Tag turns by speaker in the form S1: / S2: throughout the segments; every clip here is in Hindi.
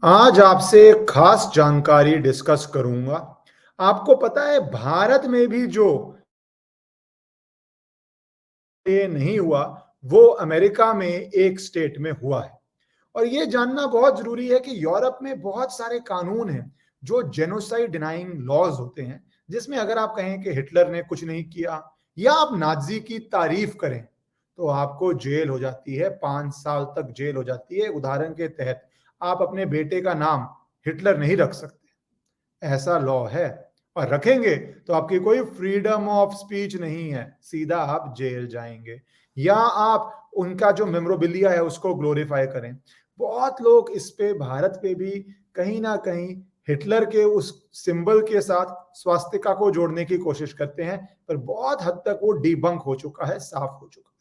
S1: आज आपसे एक खास जानकारी डिस्कस करूंगा। आपको पता है भारत में भी जो ये नहीं हुआ, वो अमेरिका में एक स्टेट में हुआ है। और ये जानना बहुत जरूरी है कि यूरोप में बहुत सारे कानून हैं जो जेनोसाइड डिनाइंग लॉज होते हैं, जिसमें अगर आप कहें कि हिटलर ने कुछ नहीं किया या आप नाजी की तारीफ करें तो आपको जेल हो जाती है, 5 साल तक जेल हो जाती है। उदाहरण के तहत आप अपने बेटे का नाम हिटलर नहीं रख सकते, ऐसा लॉ है। और रखेंगे तो आपकी कोई फ्रीडम ऑफ स्पीच नहीं है, सीधा आप जेल जाएंगे। या आप उनका जो मेमोरेबिलिया है उसको ग्लोरीफाई करें। बहुत लोग इस पे भारत पे भी कहीं ना कहीं हिटलर के उस सिंबल के साथ स्वास्तिका को जोड़ने की कोशिश करते हैं, पर बहुत हद तक वो डिबंक हो चुका है, साफ हो चुका है।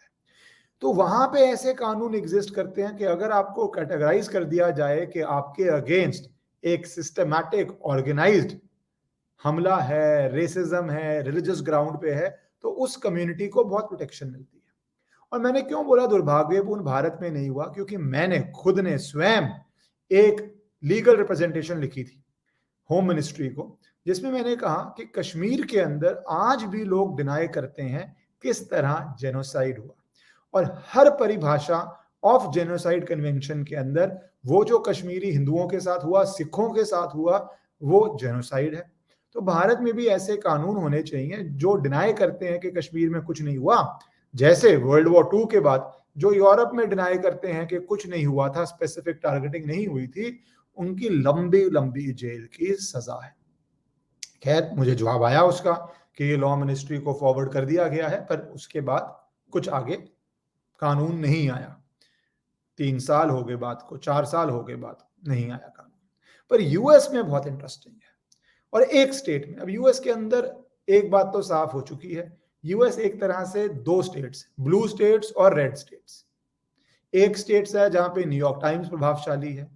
S1: तो वहां पे ऐसे कानून एग्जिस्ट करते हैं कि अगर आपको कैटेगराइज कर दिया जाए कि आपके अगेंस्ट एक सिस्टमैटिक ऑर्गेनाइज्ड हमला है, रेसिज्म है, रिलीजियस ग्राउंड पे है, तो उस कम्युनिटी को बहुत प्रोटेक्शन मिलती है। और मैंने क्यों बोला दुर्भाग्यपूर्ण भारत में नहीं हुआ, क्योंकि मैंने खुद ने स्वयं एक लीगल रिप्रेजेंटेशन लिखी थी होम मिनिस्ट्री को, जिसमें मैंने कहा कि कश्मीर के अंदर आज भी लोग डिनाई करते हैं किस तरह जेनोसाइड हुआ। और हर परिभाषा ऑफ जेनोसाइड कन्वेंशन के अंदर वो जो कश्मीरी हिंदुओं के साथ हुआ, सिखों के साथ हुआ, वो जेनोसाइड है। तो भारत में भी ऐसे कानून होने चाहिए जो डिनाई करते हैं कि कश्मीर में कुछ नहीं हुआ, जैसे वर्ल्ड वॉर टू के बाद जो यूरोप में डिनाई करते हैं कि कुछ नहीं हुआ था, स्पेसिफिक टारगेटिंग नहीं हुई थी, उनकी लंबी लंबी जेल की सजा है। खैर, मुझे जवाब आया उसका कि ये लॉ मिनिस्ट्री को फॉरवर्ड कर दिया गया है, पर उसके बाद कुछ आगे कानून नहीं आया। 3 साल हो गए बात को, 4 साल हो गए बात को, नहीं आया कानून। पर यूएस में बहुत इंटरेस्टिंग है। और एक स्टेट में, अब यूएस के अंदर एक बात तो साफ हो चुकी है, यूएस एक तरह से दो स्टेट्स, ब्लू स्टेट्स और रेड स्टेट्स। एक स्टेट्स है जहां पे न्यूयॉर्क टाइम्स प्रभावशाली है,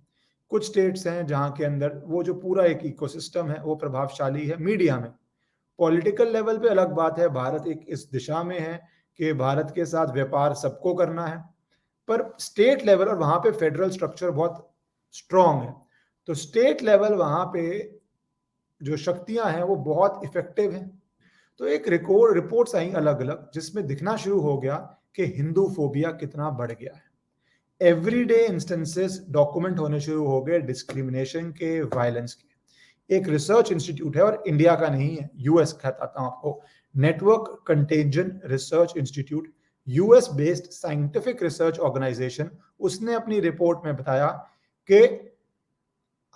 S1: कुछ स्टेट्स हैं जहां के अंदर वो जो पूरा एक इकोसिस्टम है वो प्रभावशाली है मीडिया में। पॉलिटिकल लेवल पे अलग बात है, भारत एक इस दिशा में है कि भारत के साथ व्यापार सबको करना है, पर स्टेट लेवल और वहां पे फेडरल स्ट्रक्चर बहुत स्ट्रांग है। तो स्टेट लेवल वहां पे जो शक्तियां हैं वो बहुत इफेक्टिव हैं। तो एक रिपोर्ट्स आई अलग अलग, जिसमें दिखना शुरू हो गया कि हिंदू फोबिया कितना बढ़ गया है। एवरीडे इंस्टेंसेस डॉक्यूमेंट होने शुरू हो गए डिस्क्रिमिनेशन के, वायलेंस के। एक रिसर्च इंस्टीट्यूट है, और इंडिया का नहीं है, यूएस का बताता हूं आपको, network contagion research institute, US based scientific research organisation, उसने अपनी रिपोर्ट में बताया कि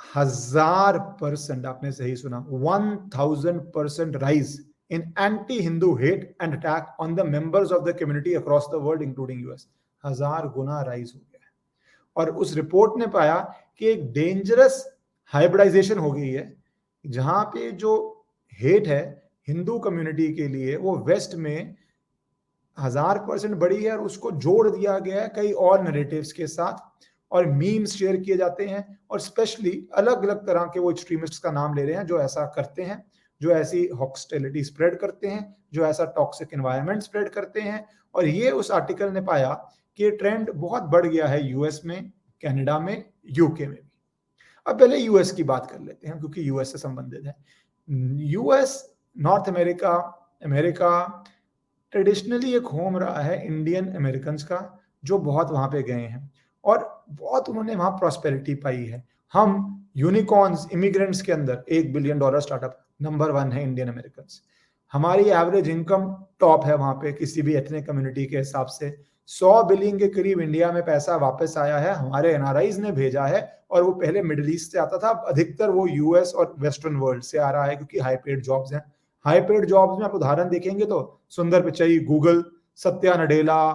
S1: 1000%, आपने सही सुना, 1000% rise in anti Hindu hate and attack on the members of the community across the world including US. 1000 Guna rise हो गया है। और उस रिपोर्ट ने पाया कि एक डेंजरस हाइब्रिडाइजेशन हो गई है, जहां पे जो हेट है हिंदू कम्युनिटी के लिए वो वेस्ट में 1000% बढ़ी है, और उसको जोड़ दिया गया है कई और नरेटिव्स के साथ, और मीम्स शेयर किए जाते हैं, और स्पेशली अलग अलग तरह के वो एक्सट्रीमिस्ट का नाम ले रहे हैं जो ऐसा करते हैं, जो ऐसी हॉस्टिलिटी स्प्रेड करते हैं, जो ऐसा टॉक्सिक एनवायरनमेंट स्प्रेड करते हैं। और ये उस आर्टिकल ने पाया कि ट्रेंड बहुत बढ़ गया है यूएस में, कनाडा में, यूके में भी। अब पहले यूएस की बात कर लेते हैं क्योंकि यूएस से संबंधित है। US, north America, America traditionally एक होम रहा है इंडियन अमेरिकन का, जो बहुत वहां पे गए हैं और बहुत उन्होंने वहां प्रॉस्पेरिटी पाई है। हम यूनिकॉर्न्स इमिग्रेंट्स के अंदर $1 बिलियन स्टार्टअप नंबर 1 है इंडियन अमेरिकन। हमारी एवरेज इनकम टॉप है वहां पे किसी भी एथनिक कम्युनिटी के हिसाब से। 100 बिलियन के करीब इंडिया में पैसा वापस आया है, हमारे एनआरआईज ने भेजा है, और वो पहले मिडिल ईस्ट से आता था, अब अधिकतर वो यूएस और वेस्टर्न वर्ल्ड से आ रहा है क्योंकि हाई पेड जॉब्स हैं। हाई पेड जॉब्स में आप उदाहरण देखेंगे तो सुंदर पिचई गूगल, सत्या नडेला,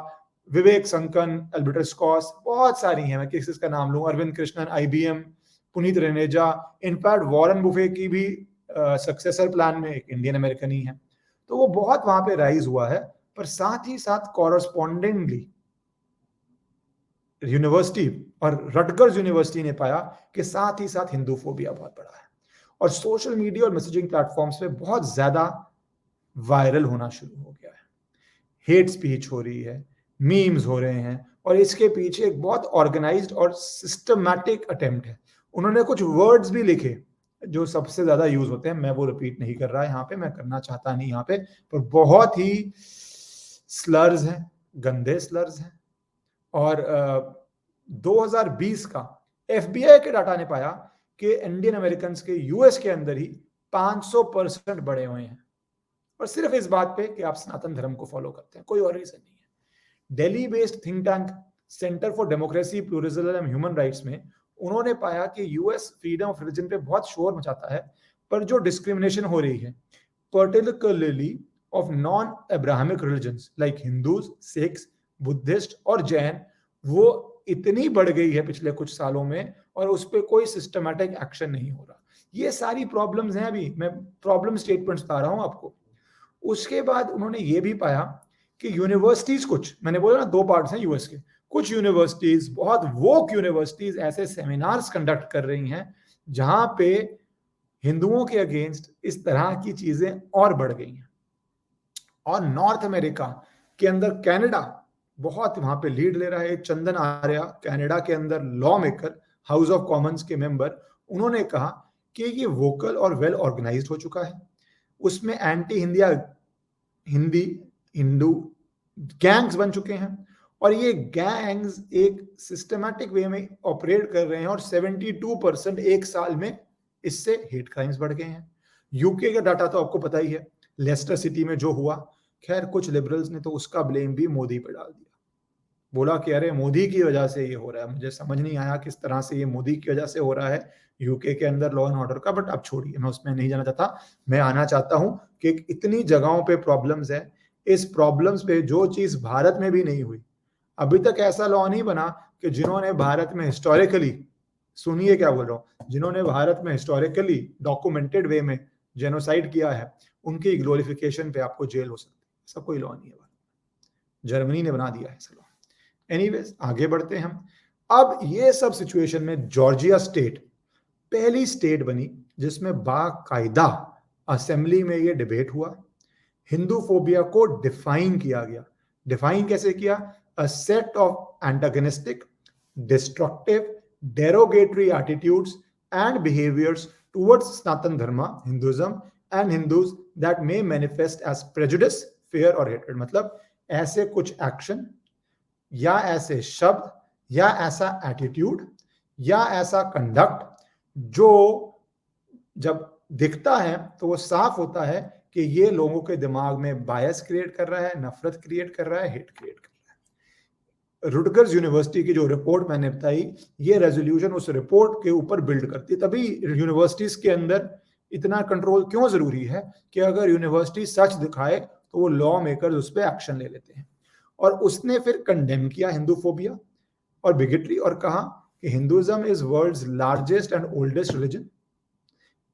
S1: विवेक संकन, अल्बर्टस कॉस, बहुत सारी हैं, मैं किसी का नाम लूं, Arvind Krishnan IBM, Puneet Renjen, in fact Warren Buffett की भी सक्सेसर प्लान में एक इंडियन अमेरिकन ही है। तो वो बहुत वहां पे राइज हुआ है, पर साथ ही साथ कॉरस्पॉन्डिंगली यूनिवर्सिटी और रटगर्स यूनिवर्सिटी ने पाया कि साथ ही साथ हिंदू फोबिया बहुत बड़ा है, और सोशल मीडिया और मैसेजिंग प्लेटफॉर्म्स पे बहुत ज्यादा वायरल होना शुरू हो गया है। हेट स्पीच हो रही है, मीम्स हो रहे हैं, और इसके पीछे एक बहुत ऑर्गेनाइज्ड और सिस्टमैटिक अटेम्प्ट है। उन्होंने कुछ वर्ड्स भी लिखे जो सबसे ज्यादा यूज होते हैं, मैं वो रिपीट नहीं कर रहा यहाँ पे, मैं करना चाहता नहीं यहाँ पे, पर बहुत ही स्लर्स हैं, गंदे स्लर्स हैं। और 2020 का एफबीआई के डाटा ने पाया कि इंडियन अमेरिकन के यूएस के अंदर ही 500% बढ़े हुए हैं, और सिर्फ इस बात पे कि आप सनातन धर्म को फॉलो करते हैं, कोई और रीजन नहीं है। Delhi based think tank centre for democracy, pluralism and human rights में उन्होंने पाया कि यूएस फ्रीडम ऑफ रिलीजन पे बहुत शोर मचाता है, पर जो डिस्क्रिमिनेशन हो रही है particularly of non Abrahamic religions like Hindus, Sikhs, Buddhist और जैन, वो इतनी बढ़ गई है पिछले कुछ सालों में, और उस पर कोई सिस्टमैटिक एक्शन नहीं हो रहा। ये सारी प्रॉब्लम्स हैं, अभी मैं प्रॉब्लम स्टेटमेंट्स बता रहा हूं आपको। उसके बाद उन्होंने ये भी पाया कि यूनिवर्सिटीज, कुछ मैंने बोला ना दो पार्ट्स हैं यूएस के, कुछ यूनिवर्सिटीज, बहुत वोक यूनिवर्सिटीज ऐसे सेमिनार्स कंडक्ट कर रही हैं जहां पे हिंदुओं के अगेंस्ट इस तरह की चीजें और बढ़ गई हैं। और नॉर्थ अमेरिका के अंदर कनाडा बहुत वहां पे लीड ले रहा है। चंदन आर्या, कनाडा के अंदर law maker, house of Commons के मेंबर, उन्होंने कहा कि ये वोकल और वेल ऑर्गेनाइज्ड हो चुका है। उसमें एंटी हिंदी हिंदू गैंग्स बन चुके हैं, और ये गैंग्स एक सिस्टमैटिक वे में ऑपरेट कर रहे हैं, और 72% एक साल में इससे हेट क्राइम्स बढ़ गए हैं। यूके का डाटा तो आपको पता ही है, लेस्टर सिटी में जो हुआ, खैर कुछ लिबरल्स ने तो उसका ब्लेम भी मोदी पे डाल दिया, बोला कि अरे मोदी की वजह से ये हो रहा है। मुझे समझ नहीं आया किस तरह से ये मोदी की वजह से हो रहा है यूके के अंदर लॉ एंड ऑर्डर का, बट अब छोड़िए, मैं उसमें नहीं जाना चाहता। मैं आना चाहता हूं कि इतनी जगहों पे प्रॉब्लम्स है, इस प्रॉब्लम्स पे जो चीज भारत में भी नहीं हुई, अभी तक ऐसा लॉ नहीं बना कि जिन्होंने भारत में हिस्टोरिकली, सुनिए क्या बोल रहा हूं, जिन्होंने भारत में हिस्टोरिकली डॉक्यूमेंटेड वे में जेनोसाइड किया है, उनकी ग्लोरिफिकेशन पे आपको जेल हो सकती है। ऐसा कोई लॉ नहीं है, जर्मनी ने बना दिया है ऐसा लॉ। एनीवेज, आगे बढ़ते हैं हम। अब ये सब सिचुएशन में जॉर्जिया स्टेट पहली स्टेट बनी जिसमें बाकायदा असेंबली में ये डिबेट हुआ, हिंदू फोबिया को डिफाइन किया गया। डिफाइन कैसे किया? A set of antagonistic, destructive, derogatory attitudes and behaviors towards Sanatan Dharma, Hinduism and Hindus that may manifest as prejudice, fear or hatred। मतलब ऐसे कुछ एक्शन या ऐसे शब्द या ऐसा एटीट्यूड या ऐसा कंडक्ट जो जब दिखता है तो वो साफ होता है कि ये लोगों के दिमाग में बायस क्रिएट कर रहा है, नफरत क्रिएट कर रहा है, हेट क्रिएट कर रहा है। रुटगर्स यूनिवर्सिटी की जो रिपोर्ट मैंने बताई, ये रेजोल्यूशन उस रिपोर्ट के ऊपर बिल्ड करती है। तभी यूनिवर्सिटीज के अंदर इतना कंट्रोल क्यों जरूरी है कि अगर यूनिवर्सिटी सच दिखाए तो वो लॉ मेकर्स उस पर एक्शन ले लेते हैं। और उसने फिर कंडेम किया हिंदू फोबिया और बिगेटरी, और कहा कि Hinduism is world's largest and oldest religion,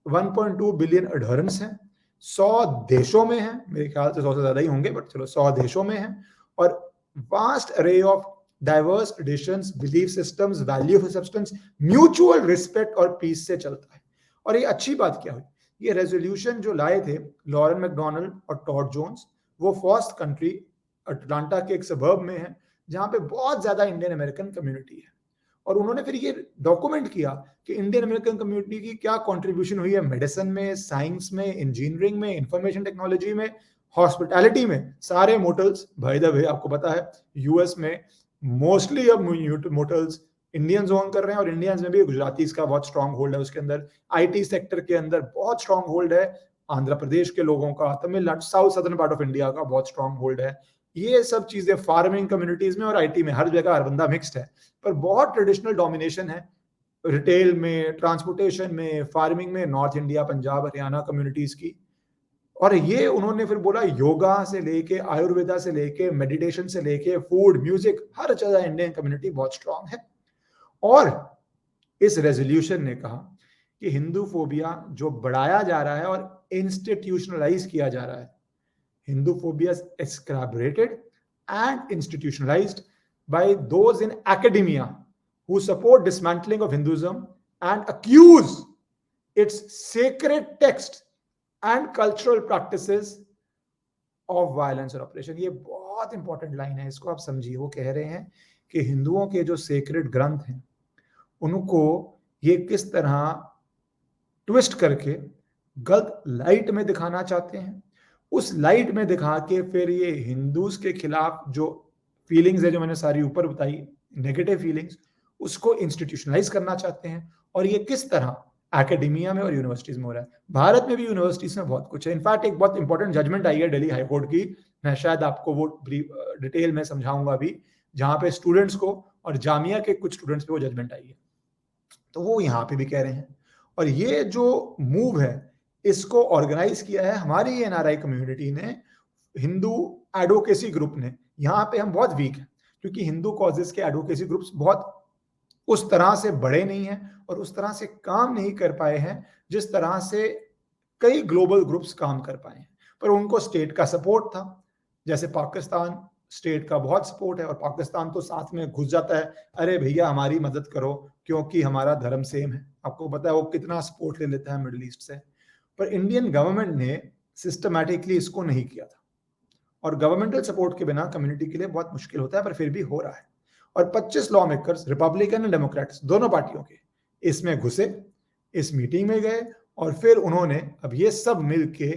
S1: 1.2 billion adherents हैं, 100 देशों में है, मेरे ख्याल से 100 से ज्यादा ही होंगे, बट चलो 100 देशों में है, और वास्ट अरे of diverse traditions, belief systems, value of substance, mutual respect और पीस से चलता है। और ये अच्छी बात क्या हुई, ये रेजोल्यूशन जो लाए थे लॉरेन मैकडोनाल्ड और टॉड जोन्स, वो फर्स्ट कंट्री अटलांटा के एक सबर्ब में है जहां पे बहुत ज्यादा इंडियन अमेरिकन कम्युनिटी है। और उन्होंने फिर ये डॉक्यूमेंट किया कि इंडियन अमेरिकन कम्युनिटी की क्या कंट्रीब्यूशन हुई है मेडिसिन में, साइंस में, इंजीनियरिंग में, इंफॉर्मेशन टेक्नोलॉजी में, हॉस्पिटैलिटी में। सारे मोटल्स, बाय द वे आपको पता है यूएस में मोस्टली अब मोटल्स इंडियंस ओन कर रहे हैं, और इंडियंस में भी गुजरातीज का बहुत स्ट्रांग होल्ड है उसके अंदर। आईटी सेक्टर के अंदर बहुत स्ट्रांग होल्ड है आंध्र प्रदेश के लोगों का, Tamil Nadu, south southern part of India का बहुत स्ट्रांग होल्ड है। ये सब चीजें फार्मिंग कम्युनिटीज में और आईटी में, हर जगह हर बंदा मिक्स्ड है, पर बहुत ट्रेडिशनल डोमिनेशन है रिटेल में, ट्रांसपोर्टेशन में, फार्मिंग में, north India, Punjab, Haryana communities की। और ये उन्होंने फिर बोला योगा से लेके, आयुर्वेदा से लेके, मेडिटेशन से लेके, फूड, म्यूजिक, हर जगह इंडियन कम्युनिटी बहुत स्ट्रांग है। और इस रेजोल्यूशन ने कहा कि हिंदू फोबिया जो बढ़ाया जा रहा है और इंस्टीट्यूशनलाइज किया जा रहा है, Hindu phobia is exacerbated and institutionalized by those in academia who support dismantling of Hinduism and accuse its sacred text and cultural practices of violence और oppression। ये बहुत इंपॉर्टेंट लाइन है, इसको आप समझिए। वो कह रहे हैं कि हिंदुओं के जो सेक्रेड ग्रंथ हैं उनको ये किस तरह ट्विस्ट करके गलत लाइट में दिखाना चाहते हैं। उस लाइट में दिखा के फिर ये हिंदूज के खिलाफ जो फीलिंग्स है, जो मैंने सारी ऊपर बताई, नेगेटिव फीलिंग्स, उसको इंस्टीट्यूशनलाइज करना चाहते हैं। और ये किस तरह एकेडमिया में और यूनिवर्सिटीज में हो रहा है। भारत में भी यूनिवर्सिटीज में बहुत कुछ है। इनफैक्ट एक बहुत इंपॉर्टेंट जजमेंट आई है दिल्ली हाईकोर्ट की, मैं शायद आपको वो डिटेल में समझाऊंगा अभी, जहां पे स्टूडेंट्स को और जामिया के कुछ स्टूडेंट्स पे वो जजमेंट आई है। तो वो यहाँ पे भी कह रहे हैं। और ये जो मूव है इसको ऑर्गेनाइज किया है हमारी एनआरआई कम्युनिटी ने, हिंदू एडवोकेसी ग्रुप ने। यहाँ पे हम बहुत वीक हैं क्योंकि हिंदू कॉजेस के एडवोकेसी ग्रुप्स बहुत उस तरह से बड़े नहीं हैं और उस तरह से काम नहीं कर पाए हैं जिस तरह से कई ग्लोबल ग्रुप्स काम कर पाए हैं। पर उनको स्टेट का सपोर्ट था, जैसे पाकिस्तान स्टेट का बहुत सपोर्ट है और पाकिस्तान तो साथ में घुस जाता है, अरे भैया हमारी मदद करो क्योंकि हमारा धर्म सेम है। आपको पता है वो कितना सपोर्ट ले लेता है मिडिल ईस्ट से। पर इंडियन गवर्नमेंट ने सिस्टमैटिकली इसको नहीं किया था और गवर्नमेंटल सपोर्ट के बिना कम्युनिटी के लिए बहुत मुश्किल होता है, पर फिर भी हो रहा है। और 25 law makers, Republican and Democrats दोनों पार्टियों के, इसमें घुसे, इस मीटिंग में गए और फिर उन्होंने अब ये सब मिलके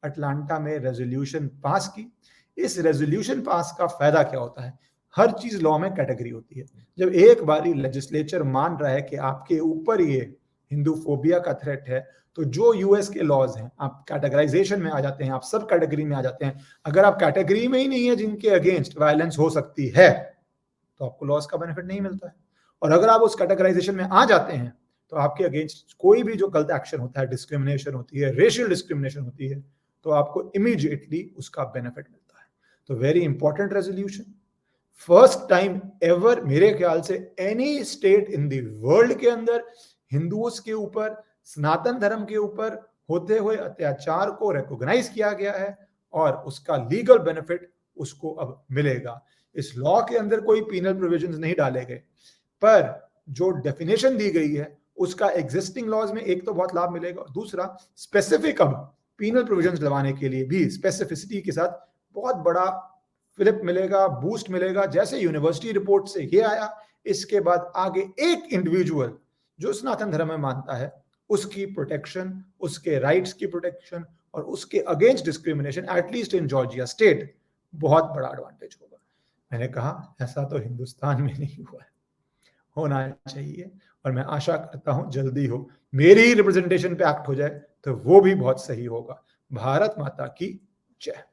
S1: अटलांटा में रेजोल्यूशन पास की। इस रेजोल्यूशन पास का फायदा क्या होता है? हर चीज लॉ में कैटेगरी होती है। जब एक बारी लेजिस्लेचर मान रहा है कि आपके ऊपर ये हिंदू फोबिया का थ्रेट है, तो जो यूएस के लॉज हैं आप कैटेगराइजेशन में आ जाते हैं, आप सब कैटेगरी में आ जाते हैं। अगर आप कैटेगरी में ही नहीं है जिनके अगेंस्ट वायलेंस हो सकती है तो आपको लॉस का बेनिफिट नहीं मिलता है। और अगर आप उस कैटेगराइजेशन में आ जाते हैं तो आपके अगेंस्ट कोई भी जो गलत एक्शन होता है, डिस्क्रिमिनेशन होती है, रेशियल डिस्क्रिमिनेशन होती है, तो आपको इमीडिएटली उसका बेनिफिट मिलता है। तो very important resolution, first time ever मेरे ख्याल से any state in the world के अंदर हिंदुओं के ऊपर, सनातन धर्म के ऊपर होते हुए अत्याचार को रिकॉग्नाइज किया गया है और उसका लीगल बेनिफिट उसको अब मिलेगा। इस लॉ के अंदर कोई पीनल प्रोविजंस नहीं डाले गए, पर जो डेफिनेशन दी गई है उसका एग्जिस्टिंग लॉज में एक तो बहुत लाभ मिलेगा, दूसरा स्पेसिफिक अब पीनल प्रोविजंस लगाने के लिए भी स्पेसिफिसिटी के साथ बहुत बड़ा फिलिप मिलेगा, बूस्ट मिलेगा। जैसे यूनिवर्सिटी रिपोर्ट से ये आया, इसके बाद आगे एक इंडिविजुअल जो सनातन धर्म में मानता है उसकी प्रोटेक्शन, उसके राइट्स की प्रोटेक्शन और उसके against discrimination, at least in Georgia state, बहुत बड़ा एडवांटेज होगा। मैंने कहा ऐसा तो हिंदुस्तान में नहीं हुआ है, होना चाहिए और मैं आशा करता हूं जल्दी हो। मेरी रिप्रेजेंटेशन पे एक्ट हो जाए तो वो भी बहुत सही होगा। भारत माता की जय।